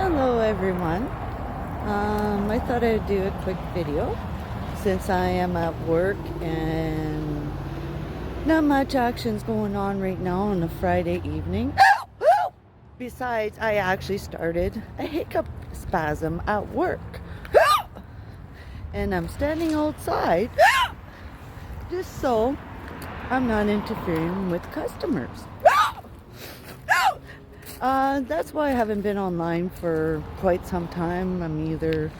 Hello everyone. I thought I'd do a quick video since I am at work and not much action's going on right now on a Friday evening. Besides, I actually started a hiccup spasm at work. And I'm standing outside just so I'm not interfering with customers. That's why I haven't been online for quite some time. I'm either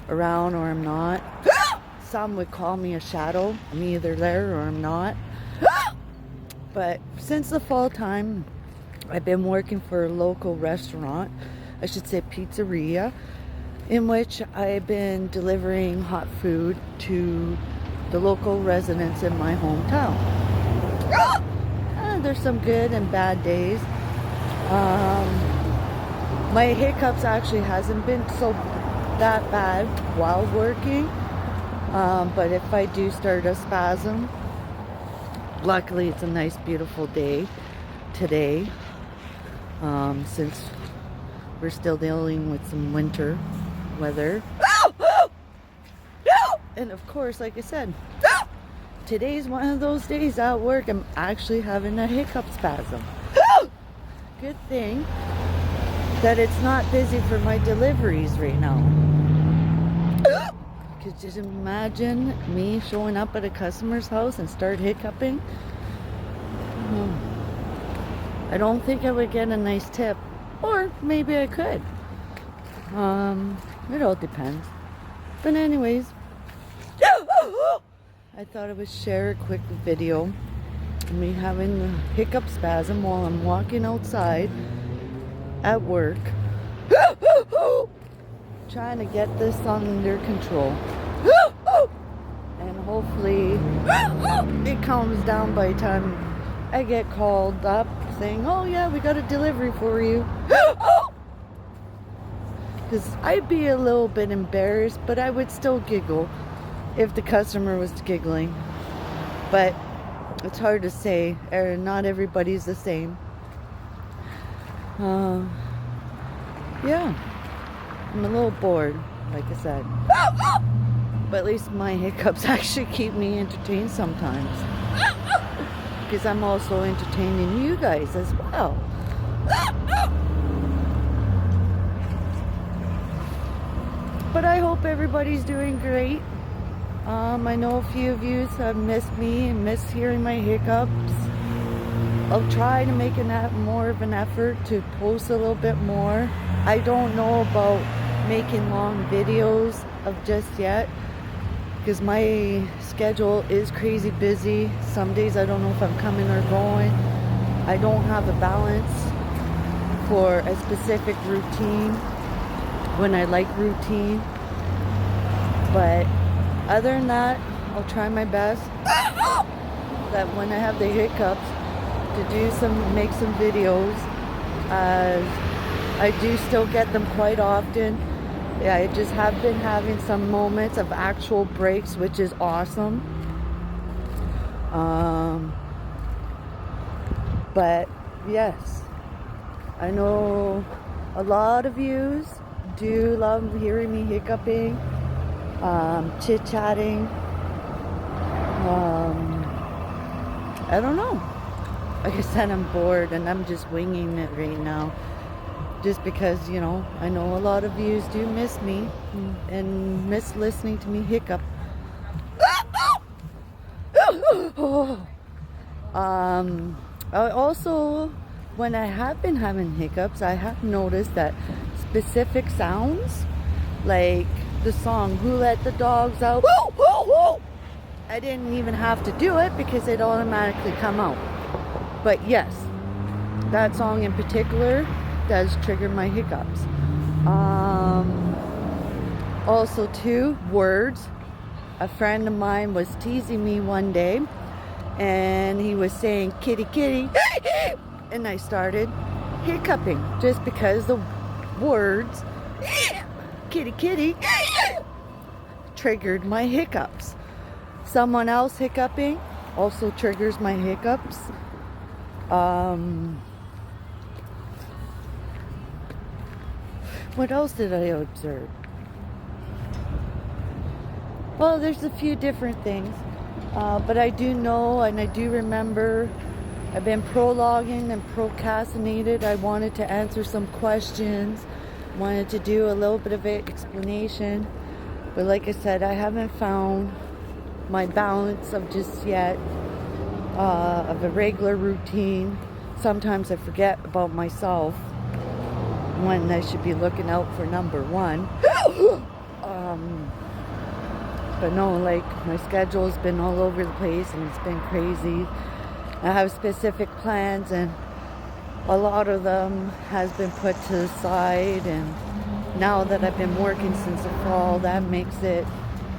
around or I'm not. Some would call me a shadow. I'm either there or I'm not. But since the fall time, I've been working for a local restaurant, I should say pizzeria, in which I've been delivering hot food to the local residents in my hometown. There's some good and bad days. My hiccups actually hasn't been so that bad while working, but if I do start a spasm, luckily it's a nice beautiful day today, since we're still dealing with some winter weather. And of course, like I said, today's one of those days at work I'm actually having a hiccup spasm. Good thing that it's not busy for my deliveries right now. Could you imagine me showing up at a customer's house and start hiccuping? I don't think I would get a nice tip, or maybe I could. It all depends. But anyways, I thought I would share a quick video of me having a hiccup spasm while I'm walking outside at work, trying to get this under control, and hopefully it calms down by the time I get called up saying, oh yeah, we got a delivery for you. Because I'd be a little bit embarrassed, but I would still giggle if the customer was giggling. But it's hard to say, not everybody's the same. Yeah, I'm a little bored, like I said. But at least my hiccups actually keep me entertained sometimes. Because I'm also entertaining you guys as well. But I hope everybody's doing great. I know a few of you have missed me and missed hearing my hiccups. I'll try to make more of an effort to post a little bit more. I don't know about making long videos of just yet, because my schedule is crazy busy. Some days I don't know if I'm coming or going. I don't have a balance for a specific routine when I like routine. But other than that, I'll try my best that when I have the hiccups to make some videos. I do still get them quite often. Yeah, I just have been having some moments of actual breaks, which is awesome. But yes, I know a lot of yous do love hearing me hiccuping, chit-chatting. I don't know. Like I said, I'm bored and I'm just winging it right now. Just because, you know, I know a lot of yous do miss me and miss listening to me hiccup. Also, when I have been having hiccups, I have noticed that specific sounds, like the song "Who Let the Dogs Out," I didn't even have to do it because it automatically come out. But yes, that song in particular does trigger my hiccups. Also too, words. A friend of mine was teasing me one day and he was saying kitty kitty and I started hiccuping just because the words kitty kitty triggered my hiccups. Someone else hiccuping also triggers my hiccups. What else did I observe? Well, there's a few different things. But I do know and I do remember I've been prologuing and procrastinated. I wanted to answer some questions, wanted to do a little bit of an explanation. But like I said, I haven't found my balance of just yet, of a regular routine. Sometimes I forget about myself when I should be looking out for number one. But no, like my schedule has been all over the place and it's been crazy. I have specific plans and a lot of them has been put to the side, and now that I've been working since the fall, that makes it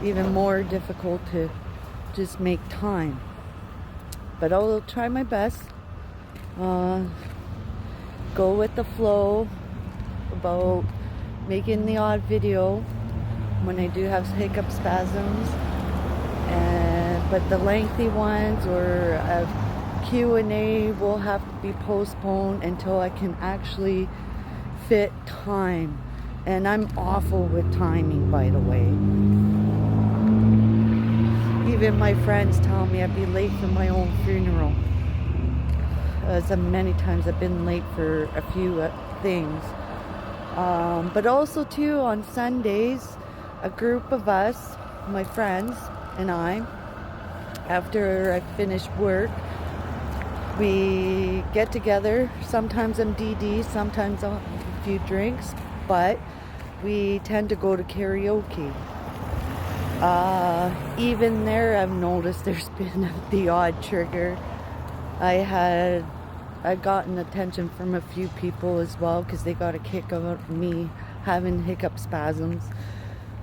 even more difficult to just make time. But I'll try my best. Go with the flow about making the odd video when I do have hiccup spasms, but the lengthy ones or a Q&A will have to be postponed until I can actually fit time. And I'm awful with timing, by the way. Even my friends tell me I'd be late for my own funeral. As many times I've been late for a few things. But also too, on Sundays, a group of us, my friends and I, after I finish work, we get together. Sometimes I'm DD, sometimes I'll have a few drinks, but we tend to go to karaoke. Even there, I've noticed there's been the odd trigger. I've gotten attention from a few people as well because they got a kick out of me having hiccup spasms.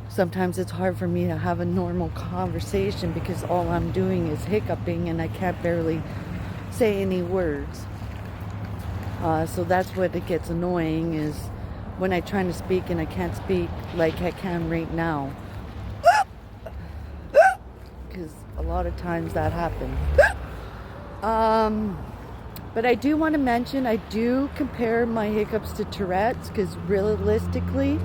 Sometimes it's hard for me to have a normal conversation because all I'm doing is hiccuping and I can't barely say any words. So that's what it gets annoying, is when I'm trying to speak and I can't speak like I can right now. Because a lot of times that happens. But I do want to mention, I do compare my hiccups to Tourette's because realistically,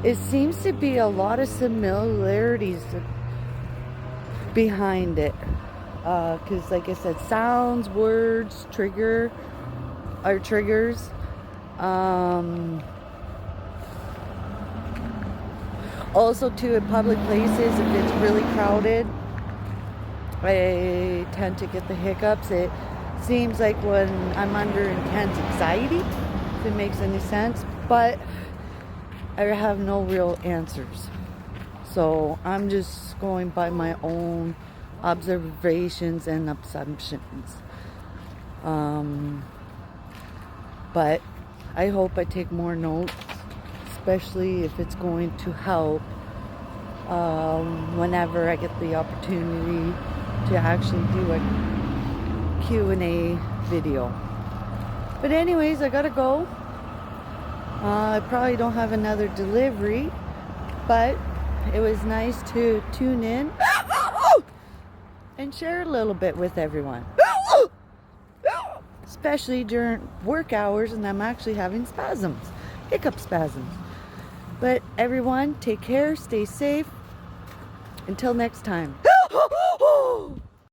it seems to be a lot of similarities behind it. Because like I said, sounds, words, triggers. Also too, in public places, if it's really crowded, I tend to get the hiccups. It seems like when I'm under intense anxiety, if it makes any sense, but I have no real answers. So I'm just going by my own observations and assumptions. But I hope I take more notes, especially if it's going to help whenever I get the opportunity to actually do a Q&A video. But anyways, I gotta go. I probably don't have another delivery, but it was nice to tune in and share a little bit with everyone. Especially during work hours and I'm actually having spasms, hiccup spasms. But everyone, take care, stay safe. Until next time.